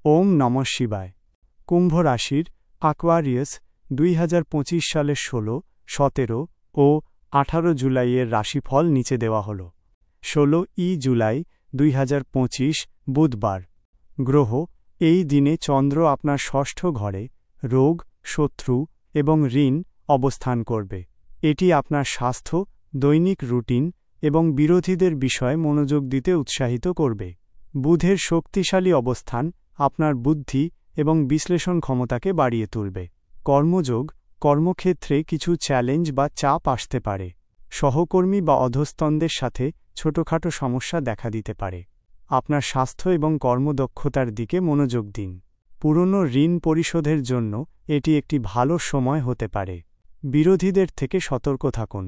ওম নমঃ শিবায়। কুম্ভ রাশির অ্যাকোয়ারিয়াস 2025 সালের 16, 17 ও 18 জুলাইয়ের রাশিফল নিচে দেওয়া হল। 16 জুলাই 2025 বুধবার। গ্রহ এই দিনে চন্দ্র আপনার ষষ্ঠ ঘরে রোগ, শত্রু এবং ঋণ অবস্থান করবে। এটি আপনার স্বাস্থ্য, দৈনিক রুটিন এবং বিরোধীদের বিষয়ে মনোযোগ দিতে উৎসাহিত করবে। বুধের শক্তিশালী অবস্থান আপনার বুদ্ধি এবং বিশ্লেষণ ক্ষমতাকে বাড়িয়ে তুলবে। কর্মযোগ কর্মক্ষেত্রে কিছু চ্যালেঞ্জ বা চাপ আসতে পারে। সহকর্মী বা অধস্তনদের সাথে ছোটখাটো সমস্যা দেখা দিতে পারে। আপনার স্বাস্থ্য এবং কর্মদক্ষতার দিকে মনোযোগ দিন। পুরনো ঋণ পরিশোধের জন্য এটি একটি ভালো সময় হতে পারে। বিরোধীদের থেকে সতর্ক থাকুন।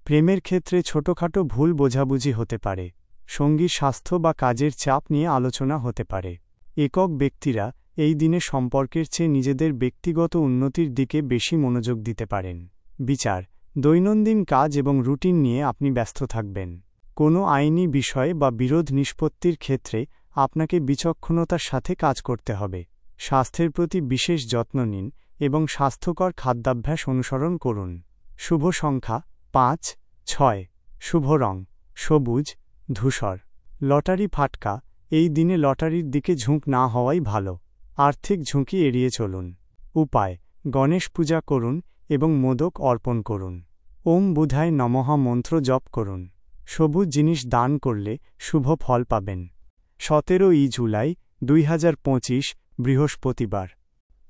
প্রেমের ক্ষেত্রে ছোটখাটো ভুল বোঝাবুঝি হতে পারে। সঙ্গী স্বাস্থ্য বা কাজের চাপ নিয়ে আলোচনা হতে পারে। একক ব্যক্তিরা এই দিনে সম্পর্কের চেয়ে নিজেদের ব্যক্তিগত উন্নতির দিকে বেশি মনোযোগ দিতে পারেন। বিচার দৈনন্দিন কাজ এবং রুটিন নিয়ে আপনি ব্যস্ত থাকবেন। কোনো আইনি বিষয় বা বিরোধ নিষ্পত্তির ক্ষেত্রে আপনাকে বিচক্ষণতার সাথে কাজ করতে হবে। স্বাস্থ্যের প্রতি বিশেষ যত্ন নিন এবং স্বাস্থ্যকর খাদ্যাভ্যাস অনুসরণ করুন। শুভ সংখ্যা 5, 6। শুভ রং সবুজ, ধূসর। লটারি ফাটকা এই দিনে লটারির দিকে ঝুঁক না হওয়াই ভালো। আর্থিক ঝুঁকি এড়িয়ে চলুন। উপায় গণেশ পূজা করুন এবং মোদক অর্পণ করুন। ওম বুধায় নমঃ মন্ত্র জপ করুন। সবুজ জিনিস দান করলে শুভ ফল পাবেন। 17 জুলাই 2025 বৃহস্পতিবার।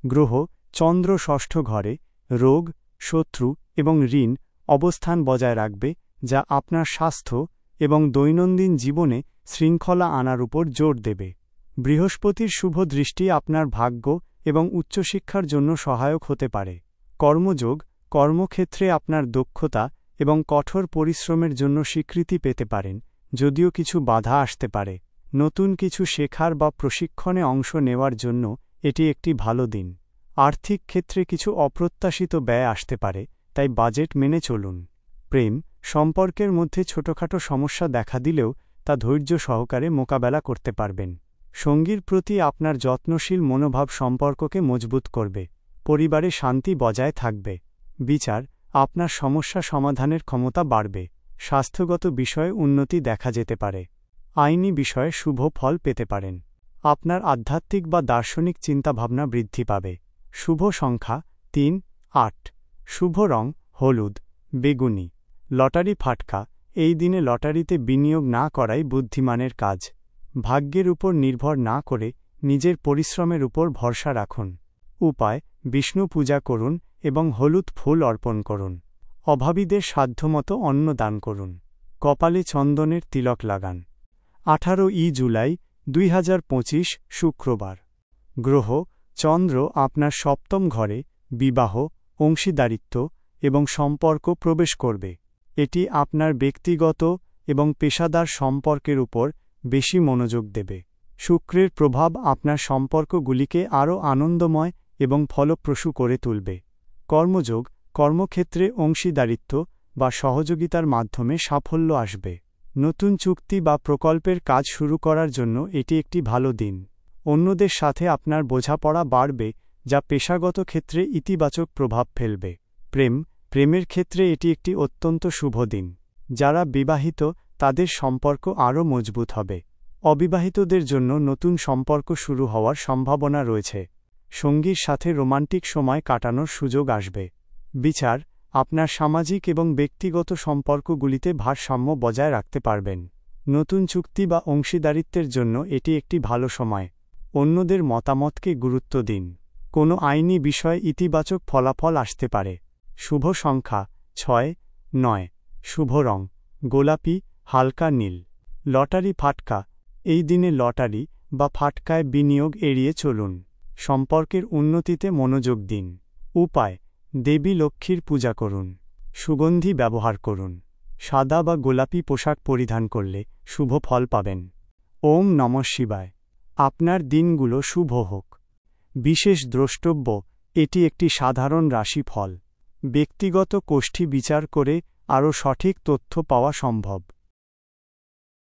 গ্রহ চন্দ্র ষষ্ঠ ঘরে রোগ, শত্রু এবং ঋণ অবস্থান বজায় রাখবে, যা আপনার স্বাস্থ্য এবং দৈনন্দিন জীবনে শৃঙ্খলা আনার উপর জোর দেবে। বৃহস্পতির শুভ দৃষ্টি আপনার ভাগ্য এবং উচ্চশিক্ষার জন্য সহায়ক হতে পারে। কর্মযোগ কর্মক্ষেত্রে আপনার দক্ষতা এবং কঠোর পরিশ্রমের জন্য স্বীকৃতি পেতে পারেন, যদিও কিছু বাধা আসতে পারে। নতুন কিছু শেখার বা প্রশিক্ষণে অংশ নেওয়ার জন্য এটি একটি ভালো দিন। আর্থিক ক্ষেত্রে কিছু অপ্রত্যাশিত ব্যয় আসতে পারে, তাই বাজেট মেনে চলুন। সম্পর্কের মধ্যে ছোটখাটো সমস্যা দেখা দিলেও তা ধৈর্য সহকারে মোকাবেলা করতে পারবেন। সঙ্গীর প্রতি আপনার যত্নশীল মনোভাব সম্পর্ককে মজবুত করবে। পরিবারে শান্তি বজায় থাকবে। বিচার আপনার সমস্যা সমাধানের ক্ষমতা বাড়বে। স্বাস্থ্যগত বিষয়ে উন্নতি দেখা যেতে পারে। আইনি বিষয়ে শুভ ফল পেতে পারেন। আপনার আধ্যাত্মিক বা দার্শনিক চিন্তাভাবনা বৃদ্ধি পাবে। শুভ সংখ্যা 3, 8। শুভ রং হলুদ, বেগুনি। লটারি ফাটকা এই দিনে লটারিতে বিনিয়োগ না করাই বুদ্ধিমানের কাজ। ভাগ্যের উপর নির্ভর না করে নিজের পরিশ্রমের উপর ভরসা রাখুন। উপায় বিষ্ণু পূজা করুন এবং হলুদ ফুল অর্পণ করুন। অভাবীদের সাধ্যমতো অন্ন দান করুন। কপালে চন্দনের তিলক লাগান। 18 জুলাই 2025 শুক্রবার। গ্রহ চন্দ্র আপনার সপ্তম ঘরে বিবাহ, অংশীদারিত্ব এবং সম্পর্ক প্রবেশ করবে। এটি আপনার ব্যক্তিগত এবং পেশাদার সম্পর্কের উপর বেশি মনোযোগ দেবে। শুক্রের প্রভাব আপনার সম্পর্কগুলিকে আরও আনন্দময় এবং ফলপ্রসূ করে তুলবে। কর্মযোগ কর্মক্ষেত্রে অংশীদারিত্ব বা সহযোগিতার মাধ্যমে সাফল্য আসবে। নতুন চুক্তি বা প্রকল্পের কাজ শুরু করার জন্য এটি একটি ভালো দিন। অন্যদের সাথে আপনার বোঝাপড়া বাড়বে, যা পেশাগত ক্ষেত্রে ইতিবাচক প্রভাব ফেলবে। প্রেমের ক্ষেত্রে এটি একটি অত্যন্ত শুভ দিন। যারা বিবাহিত তাদের সম্পর্ক আরও মজবুত হবে। অবিবাহিতদের জন্য নতুন সম্পর্ক শুরু হওয়ার সম্ভাবনা রয়েছে। সঙ্গীর সাথে রোমান্টিক সময় কাটানোর সুযোগ আসবে। বিচার আপনার সামাজিক এবং ব্যক্তিগত সম্পর্কগুলিতে ভারসাম্য বজায় রাখতে পারবেন। নতুন চুক্তি বা অংশীদারিত্বের জন্য এটি একটি ভালো সময়। অন্যদের মতামতকে গুরুত্ব দিন। কোনো আইনি বিষয়ে ইতিবাচক ফলাফল আসতে পারে। শুভ সংখ্যা 6, 9। শুভ রং গোলাপি, হালকা নীল। লটারি ফাটকা এই দিনে লটারি বা ফাটকায় বিনিয়োগ এড়িয়ে চলুন। সম্পর্কের উন্নতিতে মনোযোগ দিন। উপায় দেবী লক্ষ্মীর পূজা করুন। সুগন্ধি ব্যবহার করুন। সাদা বা গোলাপি পোশাক পরিধান করলে শুভ ফল পাবেন। ওম নমঃ শিবায়। আপনার দিনগুলো শুভ হোক। বিশেষ দ্রষ্টব্য এটি একটি সাধারণ রাশিফল। ব্যক্তিগত কোষ্ঠী বিচার করে আরও সঠিক তথ্য পাওয়া সম্ভব।